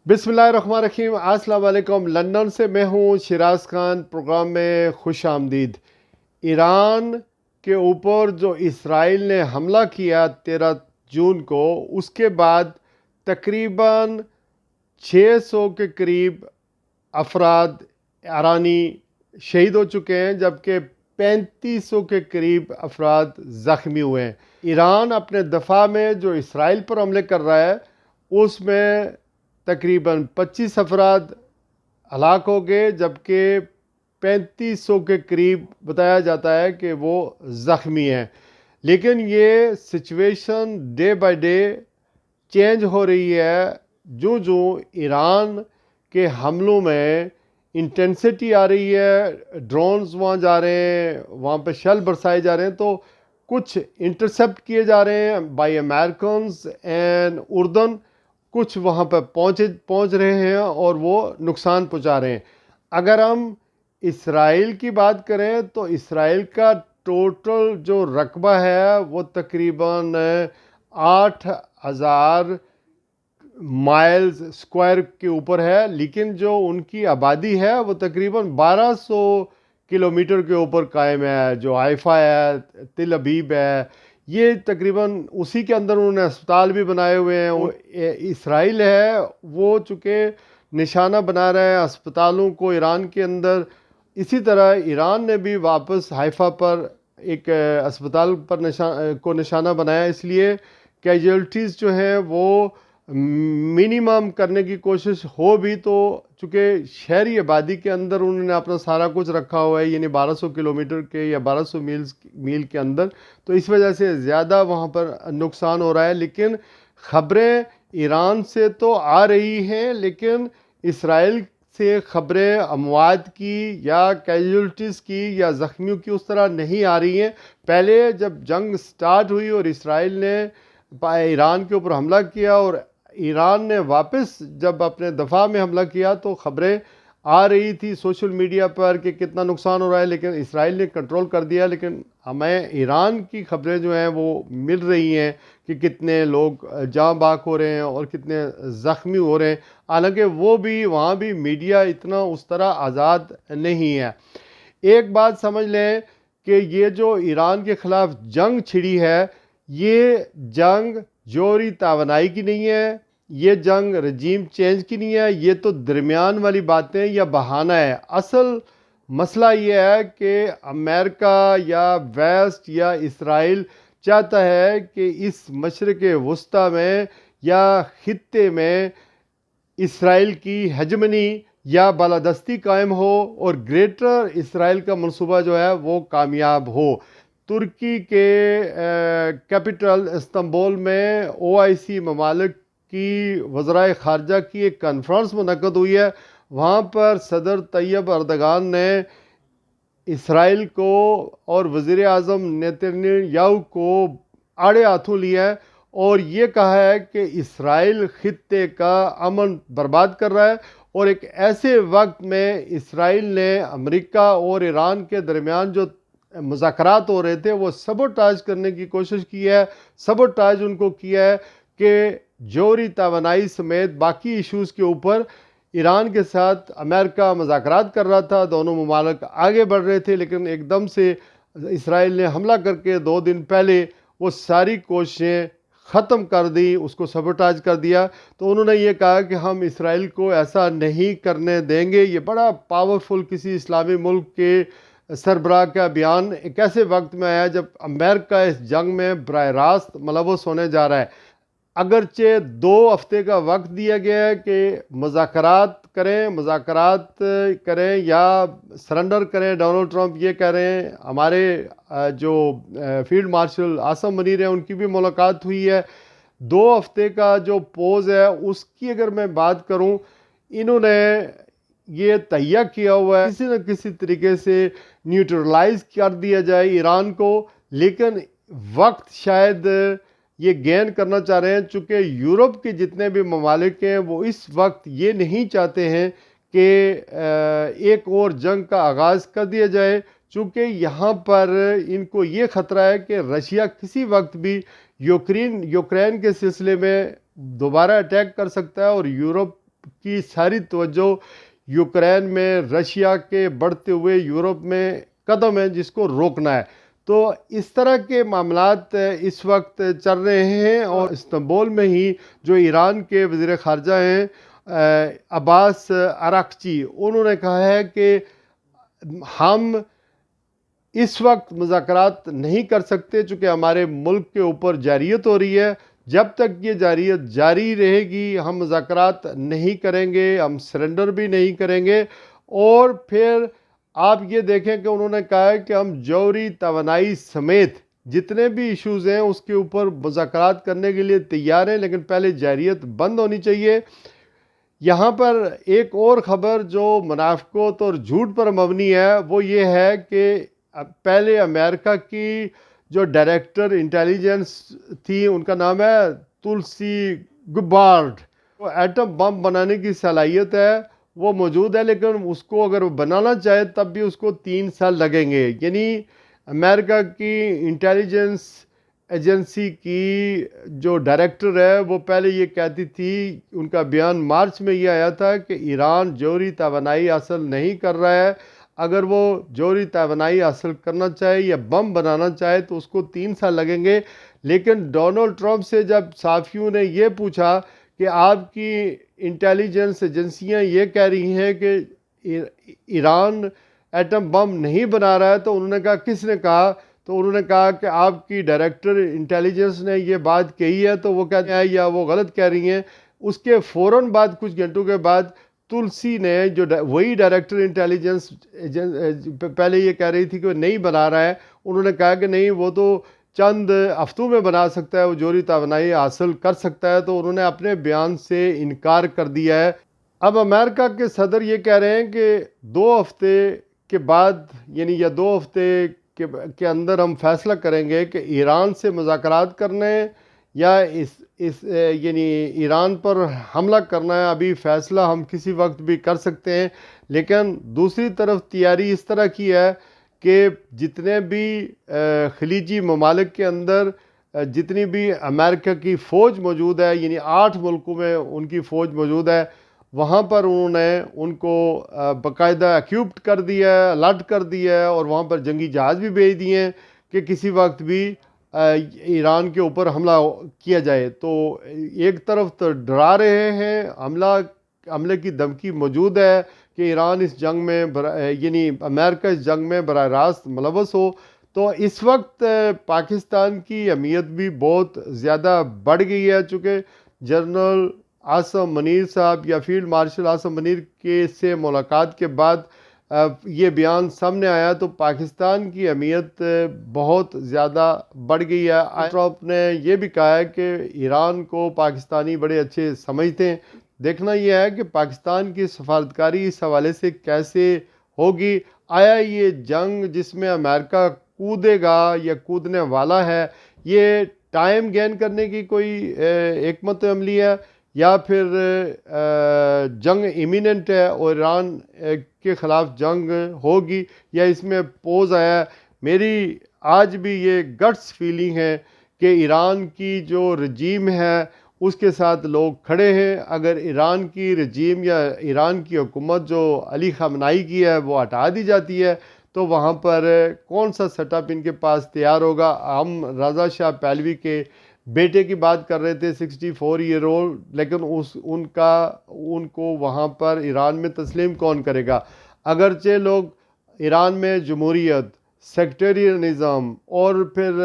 बिस्मिल्लाहिर्रहमानिर्रहीम। अस्सलाम वालेकुम। लंदन से मैं हूँ शिराज खान। प्रोग्राम में खुश आमदीद। ईरान के ऊपर जो इसराइल ने हमला किया 13 जून को, उसके बाद तकरीबन 600 के करीब अफराद ईरानी शहीद हो चुके हैं, जबकि 3500 के करीब अफराद ज़ख्मी हुए हैं। ईरान अपने दफा में जो इसराइल पर हमले कर रहा है उसमें तकरीबन 25 अफराद हलाक हो गए, जबकि 3500 के करीब बताया जाता है कि वो ज़ख्मी हैं। लेकिन ये situation day by day change हो रही है। जो जो ईरान के हमलों में इंटेंसिटी आ रही है, ड्रोन्स वहाँ जा रहे हैं, वहाँ पे शेल बरसाए जा रहे हैं, तो कुछ इंटरसेप्ट किए जा रहे हैं बाय अमेरिकन्स एंड उर्दन, कुछ वहाँ पर पहुँच रहे हैं और वो नुकसान पहुँचा रहे हैं। अगर हम इसराइल की बात करें तो इसराइल का टोटल जो रकबा है वो तकरीबन 8,000 माइल्स स्क्वायर के ऊपर है, लेकिन जो उनकी आबादी है वो तकरीबन 1200 किलोमीटर के ऊपर कायम है। जो हाइफा है, तिल अबीब है, ये तकरीबन उसी के अंदर उन्होंने अस्पताल भी बनाए हुए हैं। वो इसराइल है वो चूँकि निशाना बना रहा है अस्पतालों को ईरान के अंदर, इसी तरह ईरान ने भी वापस हाइफा पर एक अस्पताल पर निशाना बनाया। इसलिए कैजुअल्टीज़ जो हैं वो मिनिमम करने की कोशिश हो भी, तो चूँकि शहरी आबादी के अंदर उन्होंने अपना सारा कुछ रखा हुआ है, यानी 1200 किलोमीटर के या 1200 मील के अंदर, तो इस वजह से ज़्यादा वहाँ पर नुकसान हो रहा है। लेकिन ख़बरें ईरान से तो आ रही हैं, लेकिन इसराइल से ख़बरें अमवात की या कैजुअल्टीज़ की या ज़ख्मियों की उस तरह नहीं आ रही हैं। पहले जब जंग स्टार्ट हुई और इसराइल ने ईरान के ऊपर हमला किया और ईरान ने वापस जब अपने दफा में हमला किया, तो ख़बरें आ रही थी सोशल मीडिया पर कि कितना नुकसान हो रहा है, लेकिन इसराइल ने कंट्रोल कर दिया। लेकिन हमें ईरान की ख़बरें जो हैं वो मिल रही हैं कि कितने लोग जाँ बाक हो रहे हैं और कितने ज़ख्मी हो रहे हैं। हालांकि वो भी वहाँ भी मीडिया इतना उस तरह आज़ाद नहीं है। एक बात समझ लें कि ये जो ईरान के ख़िलाफ़ जंग छिड़ी है, ये जंग जोरी तावनाई की नहीं है, ये जंग रजीम चेंज की नहीं है, ये तो दरमियान वाली बातें या बहाना है। असल मसला ये है कि अमेरिका या वेस्ट या इसराइल चाहता है कि इस मशरक़ वस्ता में या ख़ित्ते में इसराइल की हेजमनी या बालादस्ती कायम हो और ग्रेटर इसराइल का मनसूबा जो है वो कामयाब हो। तुर्की के कैपिटल इस्तांबुल में OIC ममालिक की वज़राए ख़ारजा की एक कॉन्फ्रेंस मुनक़्क़द हुई है। वहाँ पर सदर तैयब अर्दगान ने इसराइल को और वज़ीर आज़म नेतन्याहू को आड़े हाथों लिया है और ये कहा है कि इसराइल ख़ित्ते का अमन बर्बाद कर रहा है। और एक ऐसे वक्त में इसराइल ने अमेरिका और ईरान के दरमियान जो मुज़ाकरात हो रहे थे वो सबोटाज करने की कोशिश की है। सबोटाज उनको किया है कि जोरी तवानाई समेत बाकी इश्यूज़ के ऊपर ईरान के साथ अमेरिका मुज़ाकरात कर रहा था, दोनों ममालिक आगे बढ़ रहे थे, लेकिन एकदम से इसराइल ने हमला करके 2 दिन पहले वो सारी कोशिशें ख़त्म कर दी, उसको सबोटाज कर दिया। तो उन्होंने ये कहा कि हम इसराइल को ऐसा नहीं करने देंगे। ये बड़ा पावरफुल किसी इस्लामी मुल्क के सरबराह का बयान एक ऐसे वक्त में आया जब अमेरिका इस जंग में बराह रास्त मुलव्वस होने जा रहा है। अगरचे 2 हफ्ते का वक्त दिया गया है कि मुज़ाकरात करें या सरेंडर करें। डोनाल्ड ट्रंप ये कह रहे हैं। हमारे जो फील्ड मार्शल आसम मनीर हैं उनकी भी मुलाकात हुई है। 2 हफ्ते का जो पोज है उसकी अगर मैं बात करूं, इन्होंने ये तैयार किया हुआ है किसी न किसी तरीके से न्यूट्रलाइज कर दिया जाए ईरान को, लेकिन वक्त शायद ये गेन करना चाह रहे हैं। चूँकि यूरोप के जितने भी ममालिक हैं वो इस वक्त ये नहीं चाहते हैं कि एक और जंग का आगाज़ कर दिया जाए, चूँकि यहाँ पर इनको ये ख़तरा है कि रशिया किसी वक्त भी यूक्रेन के सिलसिले में दोबारा अटैक कर सकता है और यूरोप की सारी तवज्जो यूक्रेन में रशिया के बढ़ते हुए यूरोप में कदम है जिसको रोकना है। तो इस तरह के मामलात इस वक्त चल रहे हैं। और इस्तांबुल में ही जो ईरान के वज़ीर ख़ारजा हैं अब्बास अराक़ची, उन्होंने कहा है कि हम इस वक्त मुज़ाकरात नहीं कर सकते चूँकि हमारे मुल्क के ऊपर जारियत हो रही है। जब तक ये जारियत जारी रहेगी हम मुज़ाकरात नहीं करेंगे, हम सरेंडर भी नहीं करेंगे। और फिर आप ये देखें कि उन्होंने कहा है कि हम जौहरी तवानाई समेत जितने भी इश्यूज़ हैं उसके ऊपर मुज़ाकरात करने के लिए तैयार हैं, लेकिन पहले जारियत बंद होनी चाहिए। यहाँ पर एक और ख़बर जो मुनाफ़िक़त और झूठ पर मबनी है वो ये है कि पहले अमेरिका की जो डायरेक्टर इंटेलिजेंस थी उनका नाम है तुलसी गबार्ड। तो एटम बम बनाने की सलाहियत है वो मौजूद है, लेकिन उसको अगर वो बनाना चाहे तब भी उसको 3 साल लगेंगे। यानी अमेरिका की इंटेलिजेंस एजेंसी की जो डायरेक्टर है वो पहले ये कहती थी, उनका बयान मार्च में ये आया था कि ईरान जौहरी तवानाई हासिल नहीं कर रहा है। अगर वो जौहरी तवानाई हासिल करना चाहे या बम बनाना चाहे तो उसको 3 साल लगेंगे। लेकिन डोनाल्ड ट्रंप से जब सहाफ़ियों ने ये पूछा कि आपकी इंटेलिजेंस एजेंसियां ये कह रही हैं कि ईरान एटम बम नहीं बना रहा है, तो उन्होंने कहा किसने कहा? तो उन्होंने कहा कि आपकी डायरेक्टर इंटेलिजेंस ने ये बात कही है। तो वो कहते हैं या वो गलत कह रही हैं। उसके फ़ौरन बाद कुछ घंटों के बाद तुलसी ने जो वही डायरेक्टर इंटेलिजेंस पहले ये कह रही थी कि वो नहीं बना रहा है, उन्होंने कहा कि नहीं वो तो चंद हफ्तों में बना सकता है, वो जौहरी तवानाई हासिल कर सकता है। तो उन्होंने अपने बयान से इनकार कर दिया है। अब अमेरिका के सदर ये कह रहे हैं कि 2 हफ्ते के बाद यानी या 2 हफ्ते के अंदर हम फैसला करेंगे कि ईरान से मुज़ाकरात करने या इस यानी ईरान पर हमला करना है। अभी फ़ैसला हम किसी वक्त भी कर सकते हैं। लेकिन दूसरी तरफ तैयारी इस तरह की है कि जितने भी खलीजी ममालिक के अंदर जितनी भी अमेरिका की फ़ौज मौजूद है, यानी 8 मुल्कों में उनकी फ़ौज मौजूद है, वहाँ पर उन्होंने उनको बाकायदा एक्यूप्ड कर दिया है, अलर्ट कर दिया है और वहाँ पर जंगी जहाज़ भी भेज दिए हैं कि किसी वक्त भी ईरान के ऊपर हमला किया जाए। तो एक तरफ तो डरा रहे हैं, हमले की धमकी मौजूद है कि ईरान इस जंग में यानी अमेरिका इस जंग में बराह रास्त मुलव्वस हो। तो इस वक्त पाकिस्तान की अहमियत भी बहुत ज़्यादा बढ़ गई है, चूँकि जनरल आसम मनीर साहब या फील्ड मार्शल आसम मनीर के से मुलाकात के बाद ये बयान सामने आया तो पाकिस्तान की अहमियत बहुत ज़्यादा बढ़ गई है। ट्रंप ने यह भी कहा है कि ईरान को पाकिस्तानी बड़े अच्छे समझते हैं। देखना यह है कि पाकिस्तान की सफारतकारी इस हवाले से कैसे होगी। आया ये जंग जिसमें अमेरिका कूदेगा या कूदने वाला है, ये टाइम गेन करने की कोई हिकमत अमली है या फिर जंग इमिनेंट है और ईरान के ख़िलाफ़ जंग होगी या इसमें पोज आया है। मेरी आज भी ये गट्स फीलिंग है कि ईरान की जो रजीम है उसके साथ लोग खड़े हैं। अगर ईरान की रजीम या ईरान की हुकूमत जो अली ख़ामनाई की है वो हटा दी जाती है तो वहाँ पर कौन सा सेटअप इनके पास तैयार होगा। हम रज़ा शाह पहलवी के बेटे की बात कर रहे थे 64 ईयर ओल्ड, लेकिन उनको वहाँ पर ईरान में तस्लीम कौन करेगा। अगरचे लोग ईरान में जमहूरियत, सेक्टेरियनिज़म और फिर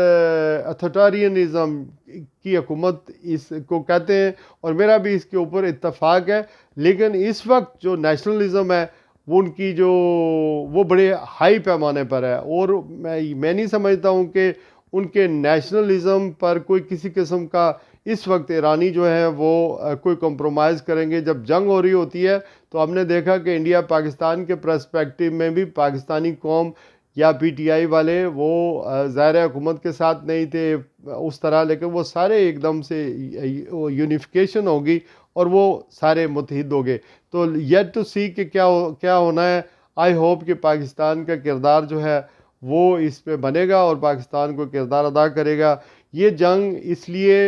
अथॉरिटेरियनिज़म की हुकूमत इसको कहते हैं और मेरा भी इसके ऊपर इत्तफाक है। लेकिन इस वक्त जो नेशनलिज़म है वो उनकी वो बड़े हाई पैमाने पर है और मैं नहीं समझता हूँ कि उनके नेशनलिज़म पर कोई किसी किस्म का इस वक्त ईरानी जो है वो कोई कॉम्प्रोमाइज़ करेंगे। जब जंग हो रही होती है तो हमने देखा कि इंडिया पाकिस्तान के पर्सपेक्टिव में भी पाकिस्तानी कौम या पीटीआई वाले वो ज़ाहिर हुकूमत के साथ नहीं थे उस तरह, लेकिन वो सारे एकदम से यूनिफिकेशन होगी और वो सारे मुत्तहिद हो गए। तो येट टू सी कि क्या होना है। आई होप कि पाकिस्तान का किरदार जो है वो इस पे बनेगा और पाकिस्तान को किरदार अदा करेगा। ये जंग इसलिए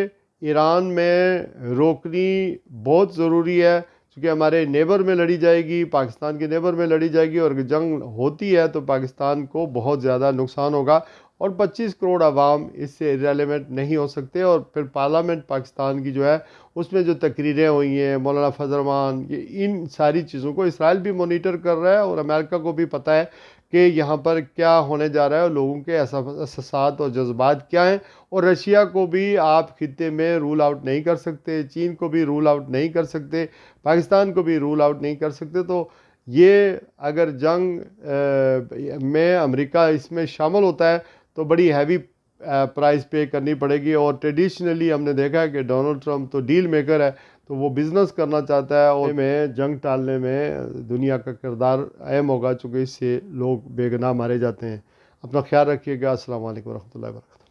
ईरान में रोकनी बहुत ज़रूरी है क्योंकि हमारे नेबर में लड़ी जाएगी, पाकिस्तान के नेबर में लड़ी जाएगी, और जंग होती है तो पाकिस्तान को बहुत ज़्यादा नुकसान होगा और 25 करोड़ आवाम इससे इरेलीवेंट नहीं हो सकते। और फिर पार्लियामेंट पाकिस्तान की जो है उसमें जो तकरीरें हुई हैं, मौलाना फजल रहमान, ये इन सारी चीज़ों को इसराइल भी मॉनिटर कर रहा है और अमेरिका को भी पता है कि यहाँ पर क्या होने जा रहा है और लोगों के एहसास और जज्बात क्या हैं। और रशिया को भी आप खित्ते में रूल आउट नहीं कर सकते, चीन को भी रूल आउट नहीं कर सकते, पाकिस्तान को भी रूल आउट नहीं कर सकते। तो ये अगर जंग में अमेरिका इसमें शामिल होता है तो बड़ी हैवी प्राइस पे करनी पड़ेगी। और ट्रेडिशनली हमने देखा है कि डोनाल्ड ट्रंप तो डील मेकर है, तो वो बिज़नेस करना चाहता है और में जंग टालने में दुनिया का किरदार अहम होगा, चूँकि इससे लोग बेगुनाह मारे जाते हैं। अपना ख्याल रखिएगा। अस्सलाम वालेकुम रहमतुल्लाहि व बरकातहू।